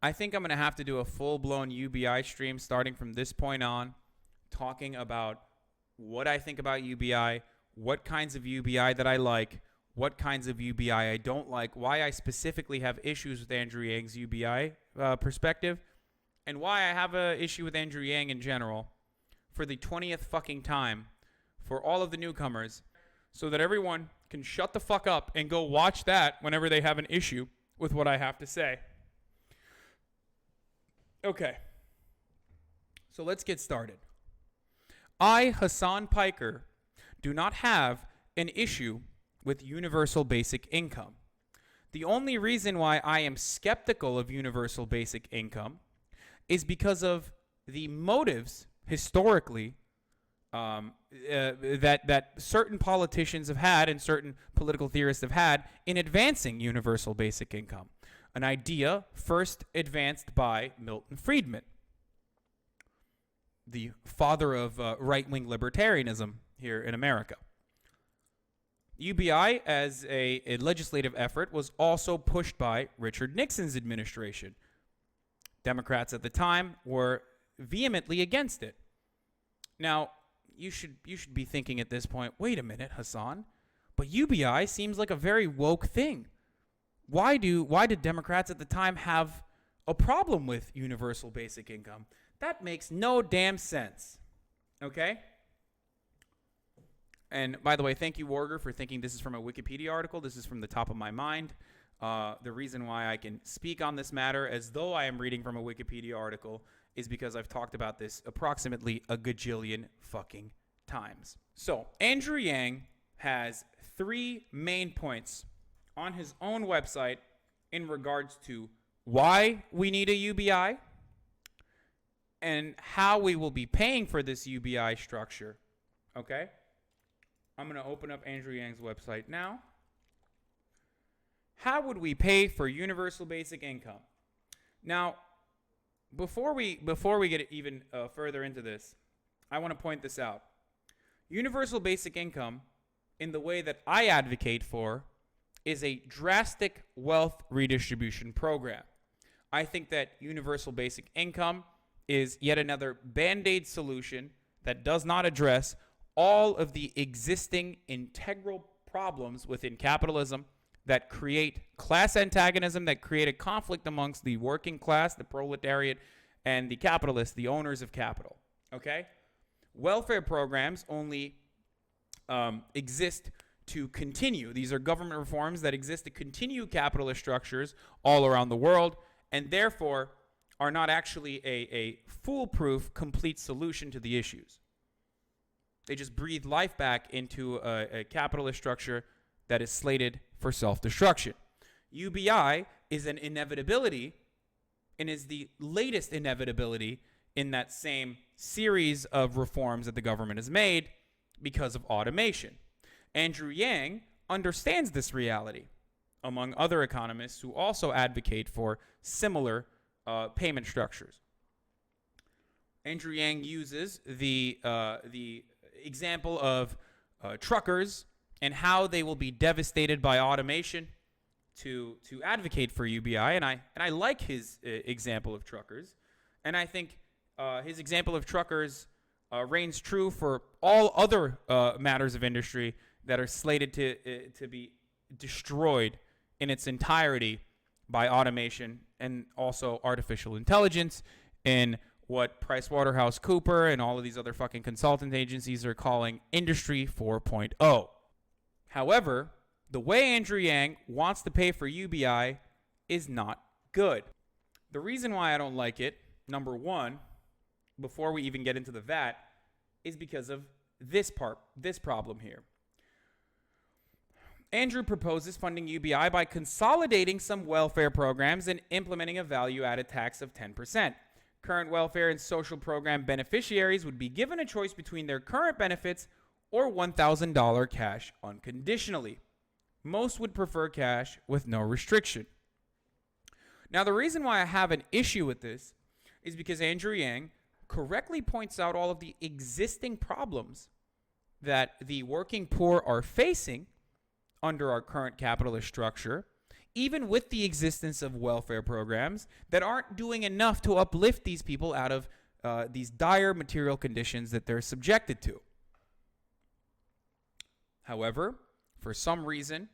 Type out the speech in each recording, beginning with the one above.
I think I'm going to have to do a full-blown UBI stream starting from this point on, talking about what I think about UBI, what kinds of UBI that I like, what kinds of UBI I don't like, why I specifically have issues with Andrew Yang's UBI perspective, and why I have an issue with Andrew Yang in general for the 20th fucking time for all of the newcomers, so that everyone can shut the fuck up and go watch that whenever they have an issue with what I have to say. Okay. So let's get started. I, Hassan Piker, do not have an issue with universal basic income. The only reason why I am skeptical of universal basic income is because of the motives historically that certain politicians have had and certain political theorists have had in advancing universal basic income, an idea first advanced by Milton Friedman, the father of right-wing libertarianism here in America. UBI as a legislative effort was also pushed by Richard Nixon's administration. Democrats at the time were vehemently against it. Now, you should be thinking at this point, wait a minute, Hassan, but UBI seems like a very woke thing. Why did Democrats at the time have a problem with universal basic income? That makes no damn sense. Okay? And by the way, thank you, Warger, for thinking this is from a Wikipedia article. This is from the top of my mind. The reason why I can speak on this matter as though I am reading from a Wikipedia article is because I've talked about this approximately a gajillion fucking times. So, Andrew Yang has 3 main points on his own website in regards to why we need a UBI and how we will be paying for this UBI structure. Okay? I'm going to open up Andrew Yang's website now. How would we pay for universal basic income? Now, before we get even further into this, I want to point this out. Universal basic income, in the way that I advocate for, is a drastic wealth redistribution program. I think that universal basic income is yet another band-aid solution that does not address all of the existing integral problems within capitalism that create class antagonism, that create a conflict amongst the working class, the proletariat, and the capitalists, the owners of capital. Okay? Welfare programs only exist to continue. These are government reforms that exist to continue capitalist structures all around the world, and therefore are not actually a foolproof, complete solution to the issues. They just breathe life back into a capitalist structure that is slated for self-destruction. UBI is an inevitability and is the latest inevitability in that same series of reforms that the government has made because of automation. Andrew Yang understands this reality, among other economists who also advocate for similar payment structures. Andrew Yang uses the example of truckers and how they will be devastated by automation to advocate for UBI, and I like his example of truckers, and I think his example of truckers reigns true for all other matters of industry that are slated to be destroyed in its entirety by automation and also artificial intelligence in what PricewaterhouseCoopers and all of these other fucking consultant agencies are calling Industry 4.0. However, the way Andrew Yang wants to pay for UBI is not good. The reason why I don't like it, number one, before we even get into the VAT, is because of this problem here. Andrew proposes funding UBI by consolidating some welfare programs and implementing a value-added tax of 10%. Current welfare and social program beneficiaries would be given a choice between their current benefits or $1,000 cash unconditionally. Most would prefer cash with no restriction. Now, the reason why I have an issue with this is because Andrew Yang correctly points out all of the existing problems that the working poor are facing under our current capitalist structure even with the existence of welfare programs that aren't doing enough to uplift these people out of these dire material conditions that they're subjected to. However, for some reason,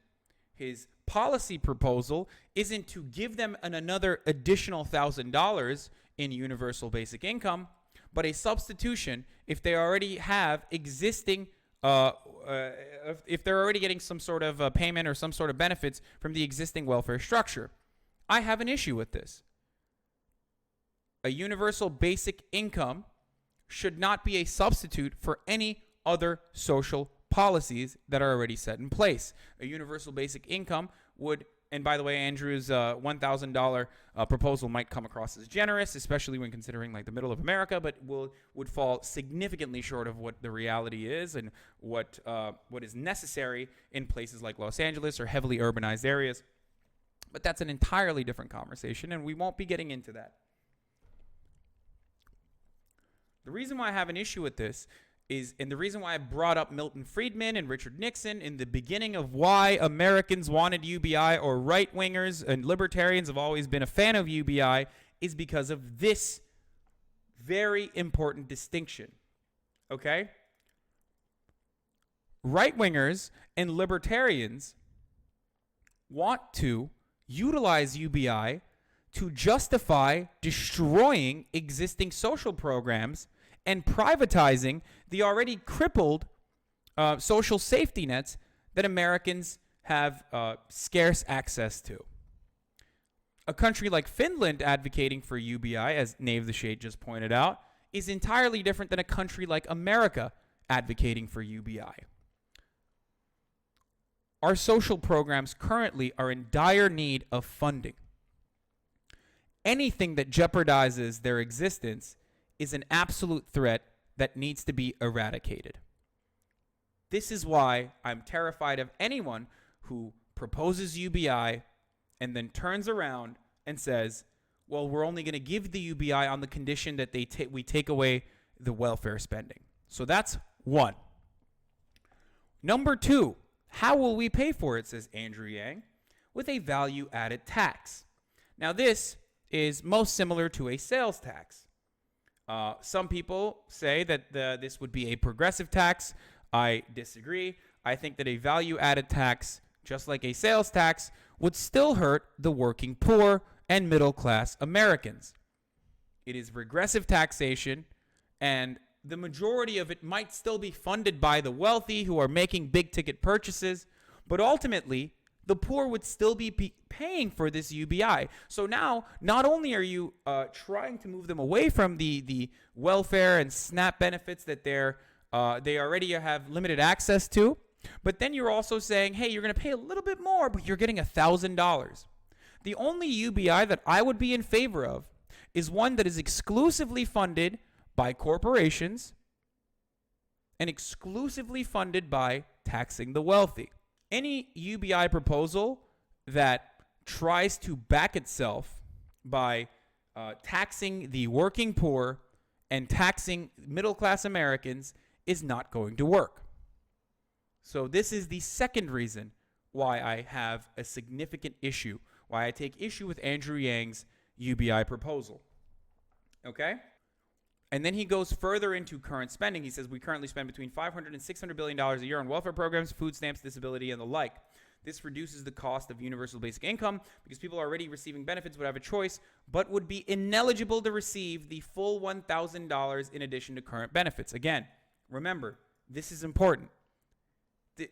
his policy proposal isn't to give them another additional $1,000 in universal basic income, but a substitution if they already have existing, if they're already getting some sort of payment or some sort of benefits from the existing welfare structure. I have an issue with this. A universal basic income should not be a substitute for any other social policies that are already set in place. A universal basic income would, and by the way, Andrew's $1,000 proposal might come across as generous, especially when considering like the middle of America, but would fall significantly short of what the reality is and what is necessary in places like Los Angeles or heavily urbanized areas. But that's an entirely different conversation, and we won't be getting into that. The reason why I have an issue with this is, and the reason why I brought up Milton Friedman and Richard Nixon in the beginning of why Americans wanted UBI, or right-wingers and libertarians have always been a fan of UBI, is because of this very important distinction. Okay? Right-wingers and libertarians want to utilize UBI to justify destroying existing social programs and privatizing the already crippled social safety nets that Americans have scarce access to. A country like Finland advocating for UBI, as Nave the Shade just pointed out, is entirely different than a country like America advocating for UBI. Our social programs currently are in dire need of funding. Anything that jeopardizes their existence is an absolute threat that needs to be eradicated. This is why I'm terrified of anyone who proposes UBI and then turns around and says, well, we're only going to give the UBI on the condition that we take away the welfare spending. So that's one. Number two, how will we pay for it, says Andrew Yang, with a value-added tax. Now this is most similar to a sales tax. Some people say that this would be a progressive tax. I disagree. I think that a value-added tax, just like a sales tax, would still hurt the working poor and middle-class Americans. It is regressive taxation, and the majority of it might still be funded by the wealthy who are making big-ticket purchases, but ultimately, the poor would still be paying for this UBI. So now, not only are you trying to move them away from the welfare and SNAP benefits that they already have limited access to, but then you're also saying, hey, you're going to pay a little bit more, but you're getting $1,000. The only UBI that I would be in favor of is one that is exclusively funded by corporations and exclusively funded by taxing the wealthy. Any UBI proposal that tries to back itself by taxing the working poor and taxing middle-class Americans is not going to work. So this is the second reason why I have a significant issue, why I take issue with Andrew Yang's UBI proposal. Okay? And then he goes further into current spending. He says we currently spend between $500 and $600 billion a year on welfare programs, food stamps, disability, and the like. This reduces the cost of universal basic income because people already receiving benefits would have a choice, but would be ineligible to receive the full $1,000 in addition to current benefits. Again, remember, this is important.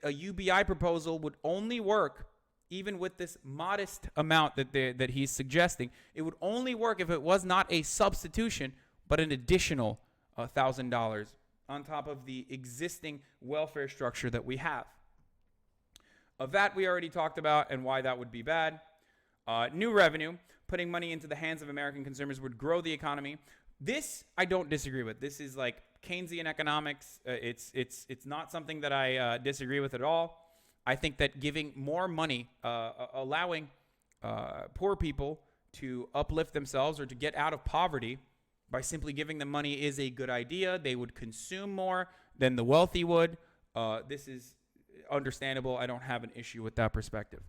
A UBI proposal would only work, even with this modest amount that he's suggesting. It would only work if it was not a substitution, but an additional $1,000 on top of the existing welfare structure that we have. VAT we already talked about and why that would be bad. New revenue, putting money into the hands of American consumers would grow the economy. This I don't disagree with. This is like Keynesian economics. It's not something that I disagree with at all. I think that giving more money, allowing poor people to uplift themselves or to get out of poverty by simply giving them money is a good idea. They would consume more than the wealthy would. This is understandable. I don't have an issue with that perspective.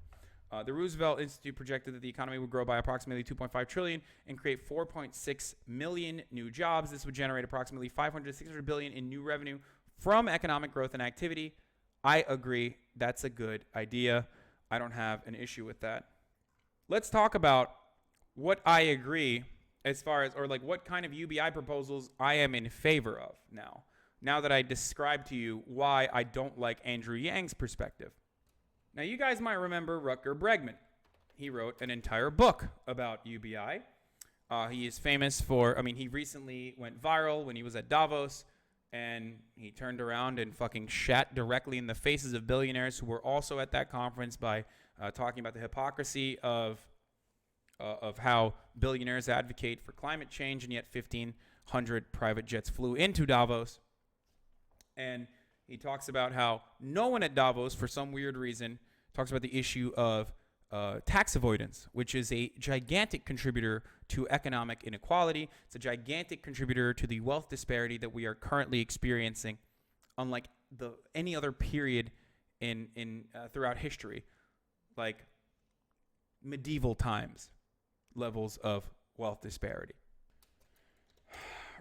The Roosevelt Institute projected that the economy would grow by approximately 2.5 trillion and create 4.6 million new jobs. This would generate approximately 600 billion in new revenue from economic growth and activity. I agree. That's a good idea. I don't have an issue with that. Let's talk about what I agree as far as, or like what kind of UBI proposals I am in favor of now that I described to you why I don't like Andrew Yang's perspective. Now, you guys might remember Rutger Bregman. He wrote an entire book about UBI. He is famous for, he recently went viral when he was at Davos, and he turned around and fucking shat directly in the faces of billionaires who were also at that conference by talking about the hypocrisy of how billionaires advocate for climate change, and yet 1,500 private jets flew into Davos. And he talks about how no one at Davos, for some weird reason, talks about the issue of tax avoidance, which is a gigantic contributor to economic inequality. It's a gigantic contributor to the wealth disparity that we are currently experiencing, unlike any other period in throughout history, like medieval times levels of wealth disparity.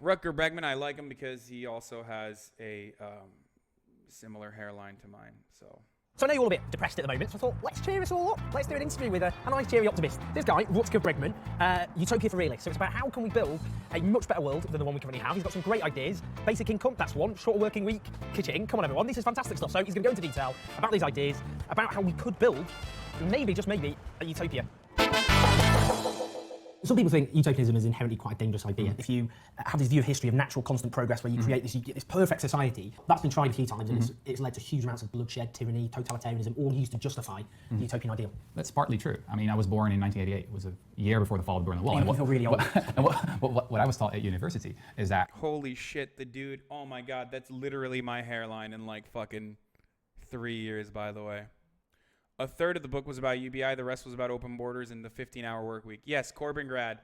Rutger Bregman, I like him because he also has a similar hairline to mine. So I know you're all a bit depressed at the moment, so I thought, let's cheer us all up. Let's do an interview with a nice, cheery optimist. This guy, Rutger Bregman, Utopia for Realists. So it's about how can we build a much better world than the one we currently have. He's got some great ideas. Basic income, that's one. Shorter working week, kitchen. Come on, everyone. This is fantastic stuff. So he's going to go into detail about these ideas, about how we could build, maybe, just maybe, a utopia. Some people think utopianism is inherently quite a dangerous idea. If you have this view of history of natural constant progress where you create this, you get this perfect society, that's been tried a few times and it's led to huge amounts of bloodshed, tyranny, totalitarianism, all used to justify the utopian ideal. That's partly true. I was born in 1988. It was a year before the fall of the Berlin Wall. You feel really old. And what I was taught at university is that... Holy shit, the dude, oh my God, that's literally my hairline in like fucking 3 years, by the way. A third of the book was about UBI. The rest was about open borders and the 15-hour work week. Yes, Corbin grad,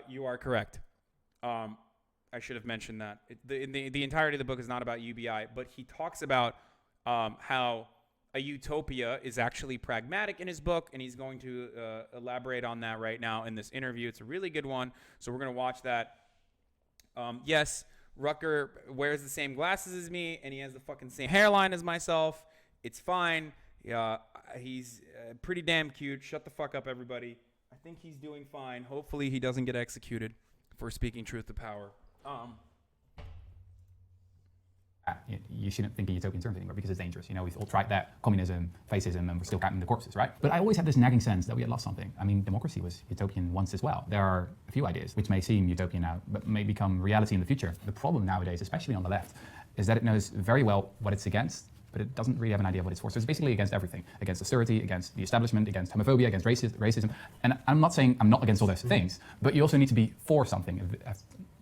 you are correct. I should have mentioned that. The entirety of the book is not about UBI, but he talks about how a utopia is actually pragmatic in his book, and he's going to elaborate on that right now in this interview. It's a really good one, so we're going to watch that. Yes, Rutger wears the same glasses as me, and he has the fucking same hairline as myself. It's fine. Yeah, he's pretty damn cute. Shut the fuck up, everybody. I think he's doing fine. Hopefully he doesn't get executed for speaking truth to power. You shouldn't think in utopian terms anymore because it's dangerous. We've all tried that, communism, fascism, and we're still counting the corpses, right? But I always had this nagging sense that we had lost something. Democracy was utopian once as well. There are a few ideas which may seem utopian now, but may become reality in the future. The problem nowadays, especially on the left, is that it knows very well what it's against, but it doesn't really have an idea of what it's for. So it's basically against everything, against austerity, against the establishment, against homophobia, against racism. And I'm not saying I'm not against all those things, but you also need to be for something,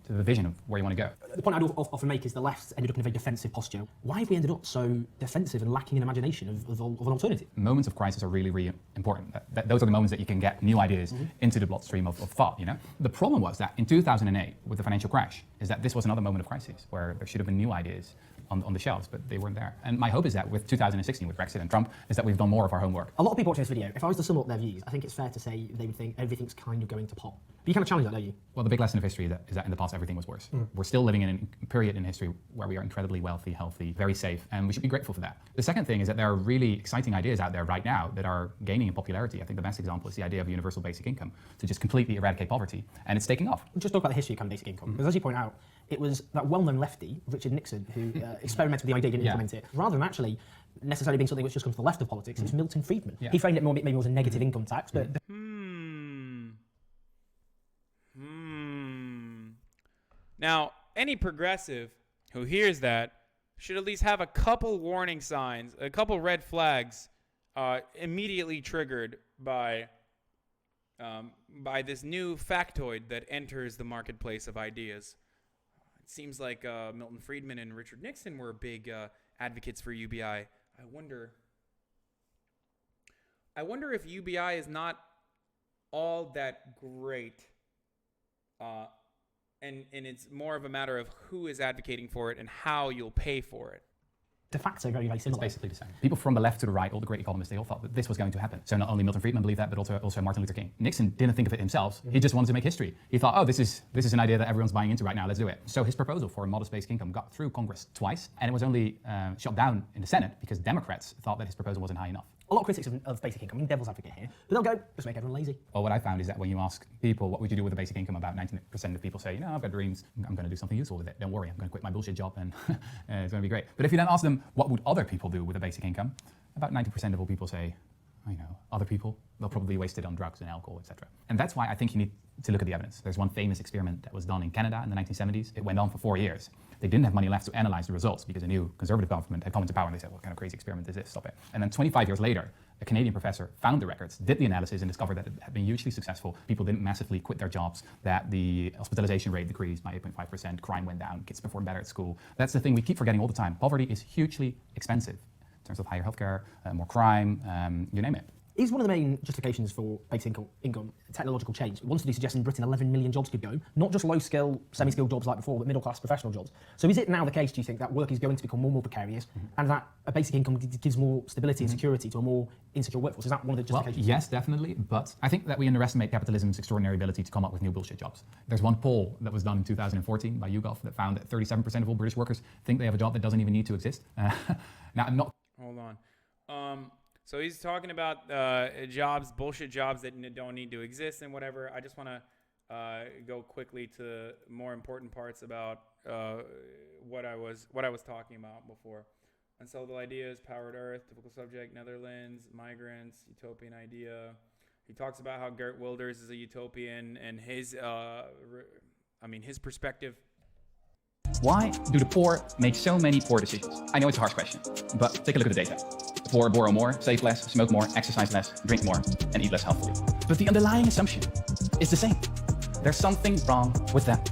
to the vision of where you want to go. The point I often make is the left ended up in a very defensive posture. Why have we ended up so defensive and lacking in imagination of an alternative? Moments of crisis are really, really important. Those are the moments that you can get new ideas into the bloodstream of thought, The problem was that in 2008, with the financial crash, is that this was another moment of crisis where there should have been new ideas on the shelves, but they weren't there. And my hope is that with 2016, with Brexit and Trump, is that we've done more of our homework. A lot of people watching this video, if I was to sum up their views, I think it's fair to say they would think everything's kind of going to pop. But you kind of challenge that, don't you? Well, the big lesson of history is that in the past, everything was worse. We're still living in a period in history where we are incredibly wealthy, healthy, very safe, and we should be grateful for that. The second thing is that there are really exciting ideas out there right now that are gaining in popularity. I think the best example is the idea of universal basic income to just completely eradicate poverty, and it's taking off. Just talk about the history of kind of basic income, because as you point out, it was that well-known lefty, Richard Nixon, who experimented with the idea, didn't implement it. Rather than actually necessarily being something which just comes from the left of politics, it's Milton Friedman. Yeah. He framed it maybe more as a negative income tax, but... Now, any progressive who hears that should at least have a couple warning signs, a couple red flags immediately triggered by this new factoid that enters the marketplace of ideas. It seems like Milton Friedman and Richard Nixon were big advocates for UBI. I wonder if UBI is not all that great, and it's more of a matter of who is advocating for it and how you'll pay for it. de facto very, very It's similar. basically the same. People from the left to the right, all the great economists, they all thought that this was going to happen. So not only Milton Friedman believed that, but also Martin Luther King. Nixon didn't think of it himself. He just wanted to make history. He thought, oh, this is an idea that everyone's buying into right now. Let's do it. So his proposal for a modest basic income got through Congress twice, and it was only shot down in the Senate because Democrats thought that his proposal wasn't high enough. A lot of critics of basic income, I mean, devil's advocate here, but they'll go, just make everyone lazy. Well, what I found is that when you ask people, what would you do with a basic income, about 90% of people say, you know, I've got dreams, I'm going to do something useful with it. Don't worry, I'm going to quit my bullshit job and it's going to be great. But if you then ask them, what would other people do with a basic income? About 90% of all people say, I know, other people, they'll probably waste it on drugs and alcohol, etc. And that's why I think you need to look at the evidence. There's one famous experiment that was done in Canada in the 1970s. It went on for 4 years. They didn't have money left to analyze the results because a new conservative government had come into power and they said, what kind of crazy experiment is this? Stop it. And then 25 years later, a Canadian professor found the records, did the analysis, and discovered that it had been hugely successful. People didn't massively quit their jobs, that the hospitalization rate decreased by 8.5%, crime went down, kids performed better at school. That's the thing we keep forgetting all the time. Poverty is hugely expensive in terms of higher healthcare, more crime, you name it. Is one of the main justifications for basic income technological change? One study suggests in Britain 11 million jobs could go, not just low-skill, semi-skilled jobs like before, but middle-class professional jobs. So is it now the case, do you think, that work is going to become more and more precarious and that a basic income gives more stability and security to a more insecure workforce? Is that one of the justifications? Well, yes, definitely, but I think that we underestimate capitalism's extraordinary ability to come up with new bullshit jobs. There's one poll that was done in 2014 by YouGov that found that 37% of all British workers think they have a job that doesn't even need to exist. Now, I'm not... Hold on. So he's talking about jobs, bullshit jobs that don't need to exist and whatever. I just want to go quickly to more important parts about what I was talking about before. Unsettled ideas, powered earth, typical subject, Netherlands, migrants, utopian idea. He talks about how Geert Wilders is a utopian and his perspective. Why do the poor make so many poor decisions? I know it's a harsh question, but take a look at the data. The poor borrow more, save less, smoke more, exercise less, drink more, and eat less healthily. But the underlying assumption is the same. There's something wrong with that.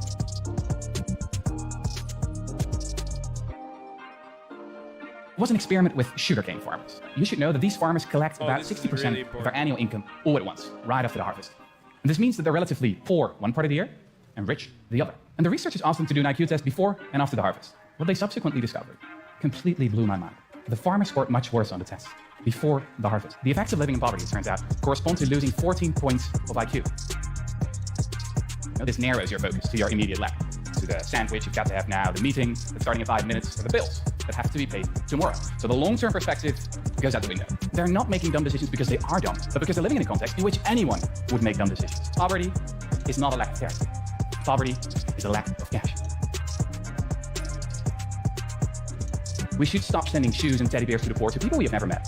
It was an experiment with sugarcane farmers. You should know that these farmers collect about 60% of their annual income all at once, right after the harvest. And this means that they're relatively poor one part of the year and rich the other. And the researchers asked them to do an IQ test before and after the harvest. What they subsequently discovered completely blew my mind. The farmers scored much worse on the test before the harvest. The effects of living in poverty, it turns out, correspond to losing 14 points of IQ. Now, this narrows your focus to your immediate lack, to the sandwich you've got to have now, the meeting that's starting in 5 minutes, or the bills that have to be paid tomorrow. So the long-term perspective goes out the window. They're not making dumb decisions because they are dumb, but because they're living in a context in which anyone would make dumb decisions. Poverty is not a lack of character. Poverty is a lack of cash. We should stop sending shoes and teddy bears to the poor, to people we have never met.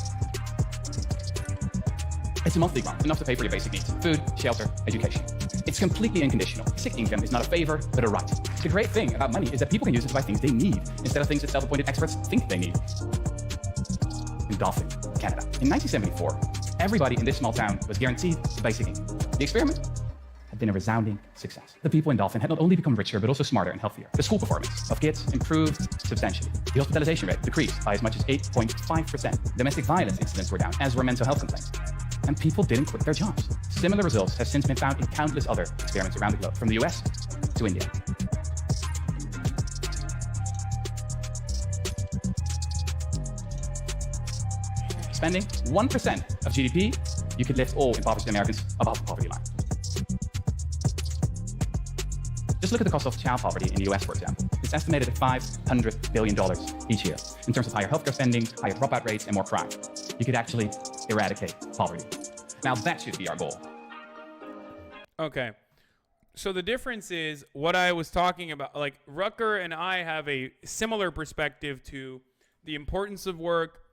It's a monthly grant, enough to pay for your basic needs: food, shelter, education. It's completely unconditional. Basic income is not a favor, but a right. The great thing about money is that people can use it to buy things they need, instead of things that self-appointed experts think they need. In Dauphin, Canada, in 1974, everybody in this small town was guaranteed the basic income. The experiment had been a resounding success. The people in Dauphin had not only become richer, but also smarter and healthier. The school performance of kids improved substantially. The hospitalization rate decreased by as much as 8.5%. Domestic violence incidents were down, as were mental health complaints. And people didn't quit their jobs. Similar results have since been found in countless other experiments around the globe, from the US to India. Spending 1% of GDP, you could lift all impoverished Americans above the poverty line. Just look at the cost of child poverty in the US, for example. It's estimated at $500 billion each year. In terms of higher healthcare spending, higher dropout rates, and more crime, you could actually eradicate poverty. Now that should be our goal. Okay. So the difference is what I was talking about. Like, Rutger and I have a similar perspective to the importance of work,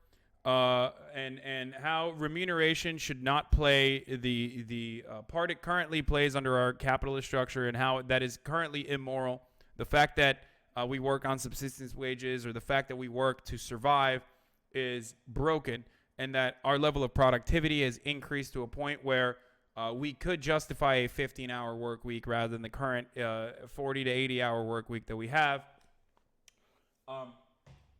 and how remuneration should not play the part it currently plays under our capitalist structure, and how that is currently immoral. The fact that we work on subsistence wages, or the fact that we work to survive, is broken, and that our level of productivity has increased to a point where we could justify a 15-hour work week rather than the current 40 to 80-hour work week that we have.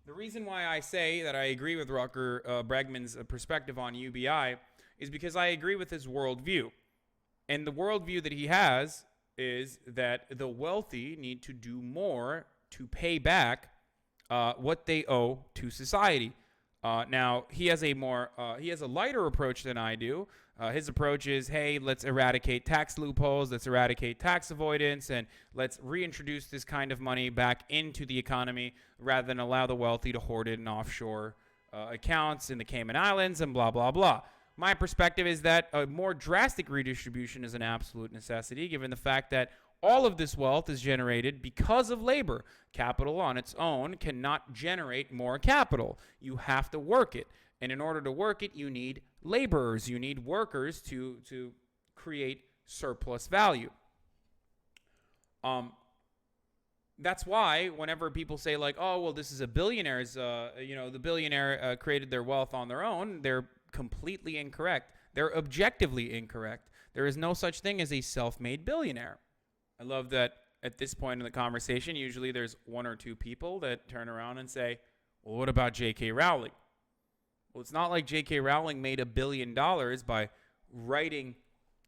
The reason why I say that I agree with Rutger Bregman's perspective on UBI is because I agree with his worldview. And the worldview that he has is that the wealthy need to do more to pay back what they owe to society. Now he has a lighter approach than I do. His approach is, hey, let's eradicate tax loopholes, let's eradicate tax avoidance, and let's reintroduce this kind of money back into the economy rather than allow the wealthy to hoard it in offshore accounts in the Cayman Islands and blah, blah, blah. My perspective is that a more drastic redistribution is an absolute necessity, given the fact that all of this wealth is generated because of labor. Capital on its own cannot generate more capital. You have to work it. And in order to work it, you need laborers. You need workers to create surplus value. That's why whenever people say like, oh, well, this is a billionaire's, the billionaire created their wealth on their own, they're completely incorrect. They're objectively incorrect. There is no such thing as a self-made billionaire. I love that at this point in the conversation, usually there's one or two people that turn around and say, well, what about J.K. Rowling? Well, it's not like J.K. Rowling made $1 billion by writing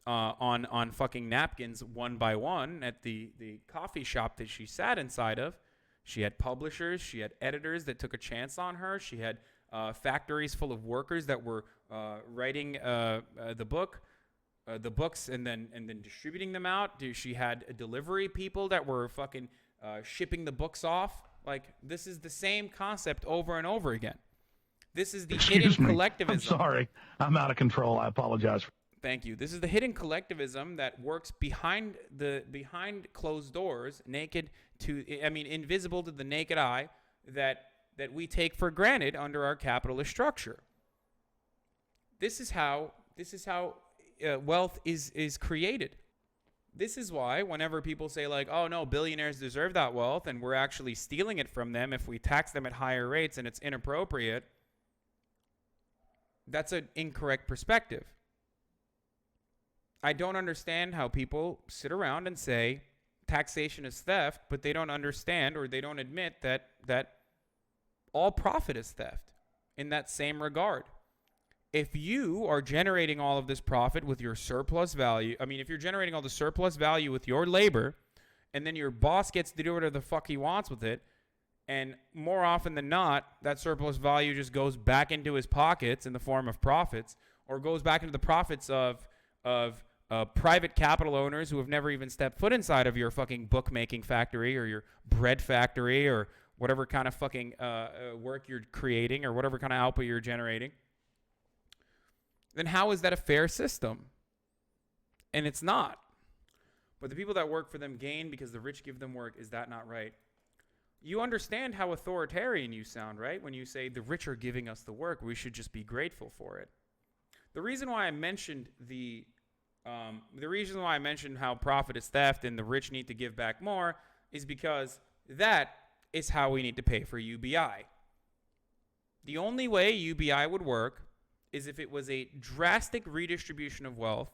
on fucking napkins one by one at the coffee shop that she sat inside of. She had publishers. She had editors that took a chance on her. She had factories full of workers that were writing the books and then distributing them out. She had delivery people that were fucking shipping the books off. Like, this is the same concept over and over again. This is the hidden collectivism. I'm sorry. I'm out of control. I apologize. Thank you. This is the hidden collectivism that works behind closed doors, invisible to the naked eye, that we take for granted under our capitalist structure. This is how wealth is created. This is why whenever people say like, oh no, billionaires deserve that wealth and we're actually stealing it from them if we tax them at higher rates and it's inappropriate, that's an incorrect perspective. I don't understand how people sit around and say taxation is theft, but they don't understand or they don't admit that all profit is theft in that same regard. If you are generating all of this profit with your surplus value, if you're generating all the surplus value with your labor, and then your boss gets to do whatever the fuck he wants with it, and more often than not, that surplus value just goes back into his pockets in the form of profits, or goes back into the profits of private capital owners who have never even stepped foot inside of your fucking bookmaking factory or your bread factory or whatever kind of fucking work you're creating or whatever kind of output you're generating. Then how is that a fair system? And it's not. But the people that work for them gain because the rich give them work. Is that not right? You understand how authoritarian you sound, right? When you say the rich are giving us the work, we should just be grateful for it. The reason why I mentioned how profit is theft and the rich need to give back more is because that is how we need to pay for UBI. The only way UBI would work is if it was a drastic redistribution of wealth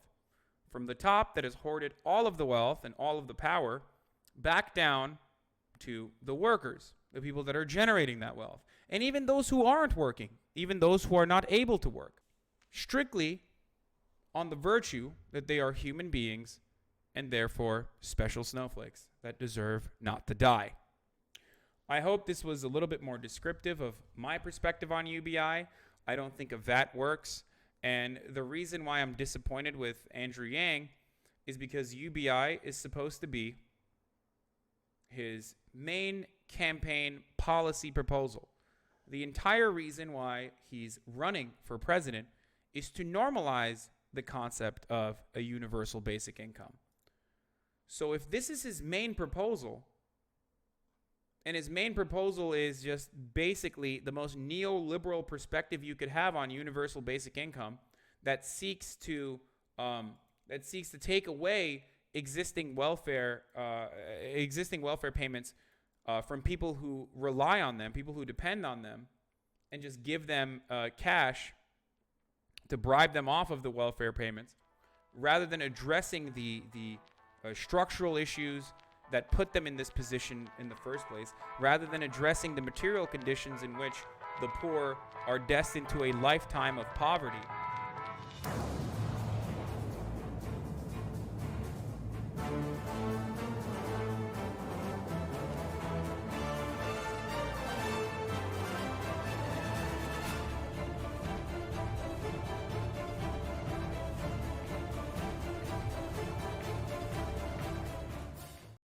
from the top that has hoarded all of the wealth and all of the power back down to the workers, the people that are generating that wealth, and even those who aren't working, even those who are not able to work, strictly on the virtue that they are human beings and therefore special snowflakes that deserve not to die. I hope this was a little bit more descriptive of my perspective on UBI. I don't think a VAT works. And the reason why I'm disappointed with Andrew Yang is because UBI is supposed to be his main campaign policy proposal. The entire reason why he's running for president is to normalize the concept of a universal basic income. So if this is his main proposal, and his main proposal is just basically the most neoliberal perspective you could have on universal basic income that seeks to take away existing welfare payments from people who rely on them, people who depend on them, and just give them cash to bribe them off of the welfare payments, rather than addressing the structural issues that put them in this position in the first place, rather than addressing the material conditions in which the poor are destined to a lifetime of poverty.